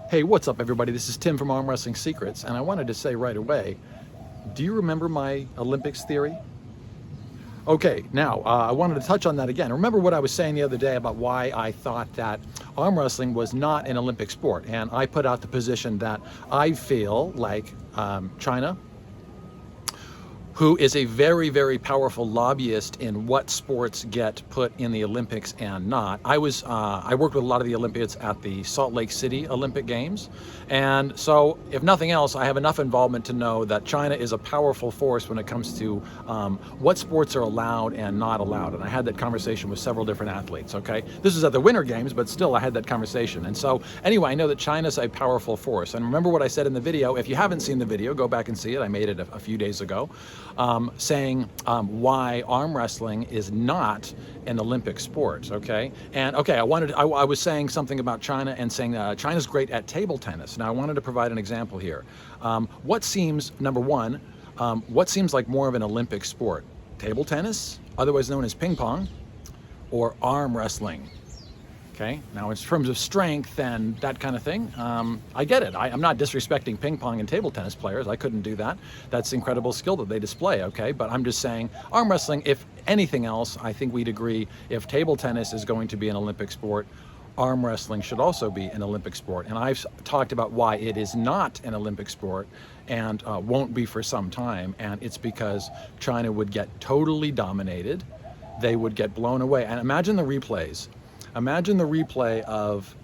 Hey, what's up everybody? This is Tim from Arm Wrestling Secrets, and I wanted to say right away, do you remember my Olympics theory? Okay, now I wanted to touch on that again. Remember what I was saying the other day about why I thought that arm wrestling was not an Olympic sport, and I put out the position that I feel like China, who is a very, very powerful lobbyist in what sports get put in the Olympics and not. I worked with a lot of the Olympians at the Salt Lake City Olympic Games, and so if nothing else, I have enough involvement to know that China is a powerful force when it comes to what sports are allowed and not allowed. And I had that conversation with several different athletes, okay? This is at the Winter Games, but still I had that conversation. And so anyway, I know that China's a powerful force. And remember what I said in the video. If you haven't seen the video, go back and see it. I made it a few days ago. Saying why arm wrestling is not an Olympic sport, okay? And okay, I was saying something about China and saying China's great at table tennis. Now I wanted to provide an example here. What seems, number one, what seems like more of an Olympic sport? Table tennis, otherwise known as ping pong, or arm wrestling? Okay, now in terms of strength and that kind of thing, I get it. I'm not disrespecting ping pong and table tennis players. I couldn't do that. That's incredible skill that they display, okay? But I'm just saying, arm wrestling, if anything else, I think we'd agree, if table tennis is going to be an Olympic sport, arm wrestling should also be an Olympic sport. And I've talked about why it is not an Olympic sport and won't be for some time. And it's because China would get totally dominated. They would get blown away. And imagine the replays. Imagine the replay of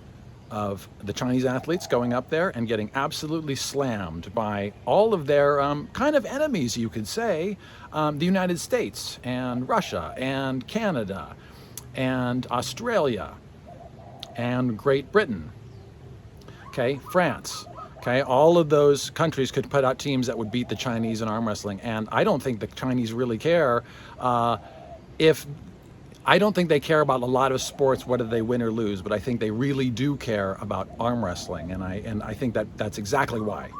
the Chinese athletes going up there and getting absolutely slammed by all of their kind of enemies, you could say, the United States and Russia and Canada and Australia and Great Britain, okay, France. Okay, all of those countries could put out teams that would beat the Chinese in arm wrestling, and I don't think the Chinese really care I don't think they care about a lot of sports, whether they win or lose, but I think they really do care about arm wrestling, and I think that's exactly why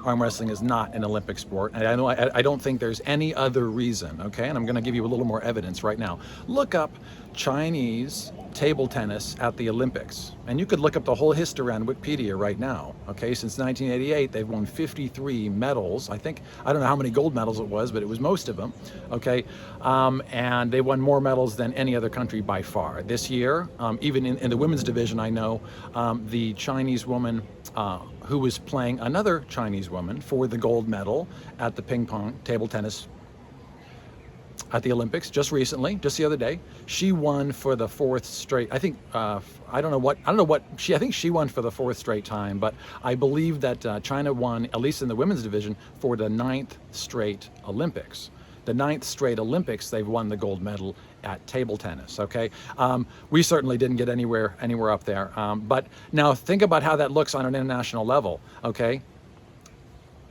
arm wrestling is not an Olympic sport. And I don't think there's any other reason, okay? And I'm gonna give you a little more evidence right now. Look up Chinese table tennis at the Olympics. And you could look up the whole history on Wikipedia right now, okay? Since 1988, they've won 53 medals. I don't know how many gold medals it was, but it was most of them, okay? And they won more medals than any other country by far. This year, even in the women's division, I know the Chinese woman who was playing another Chinese woman for the gold medal at the ping pong table tennis at the Olympics just recently, just the other day. She won for the fourth straight, I think she won for the fourth straight time, but I believe that China won, at least in the women's division, for the 9th straight Olympics. The 9th straight Olympics, they've won the gold medal at table tennis, okay? We certainly didn't get anywhere up there. But now think about how that looks on an international level, okay?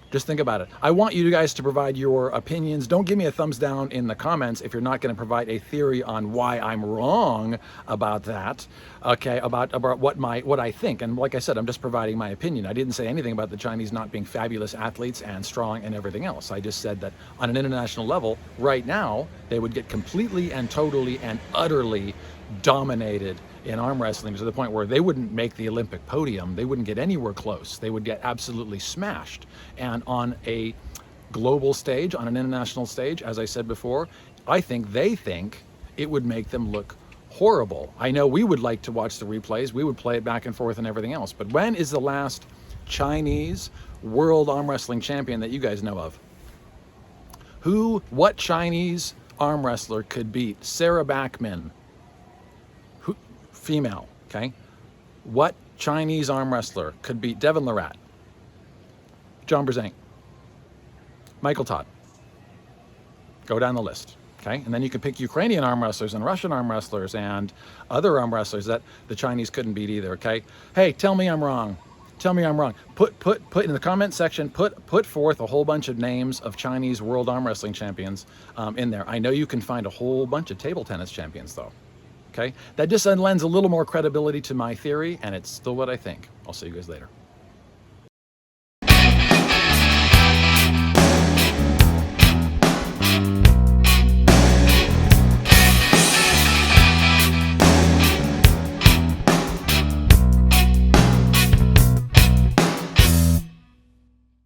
Just think about it. I want you guys to provide your opinions. Don't give me a thumbs down in the comments if you're not going to provide a theory on why I'm wrong about that, okay, about what I think. And like I said, I'm just providing my opinion. I didn't say anything about the Chinese not being fabulous athletes and strong and everything else. I just said that on an international level, right now, they would get completely and totally and utterly dominated in arm wrestling to the point where they wouldn't make the Olympic podium. They wouldn't get anywhere close. They would get absolutely smashed. And on a global stage, on an international stage, as I said before, I think they think it would make them look horrible. I know we would like to watch the replays. We would play it back and forth and everything else. But when is the last Chinese world arm wrestling champion that you guys know of? What Chinese arm wrestler could beat Sarah Backman? Female, okay? What Chinese arm wrestler could beat Devin Lorrat, John Brzenk, Michael Todd? Go down the list, okay? And then you can pick Ukrainian arm wrestlers and Russian arm wrestlers and other arm wrestlers that the Chinese couldn't beat either, okay? Hey, tell me I'm wrong. Tell me I'm wrong. Put in the comment section, put forth a whole bunch of names of Chinese world arm wrestling champions in there. I know you can find a whole bunch of table tennis champions though. Okay? That just lends a little more credibility to my theory, and it's still what I think. I'll see you guys later.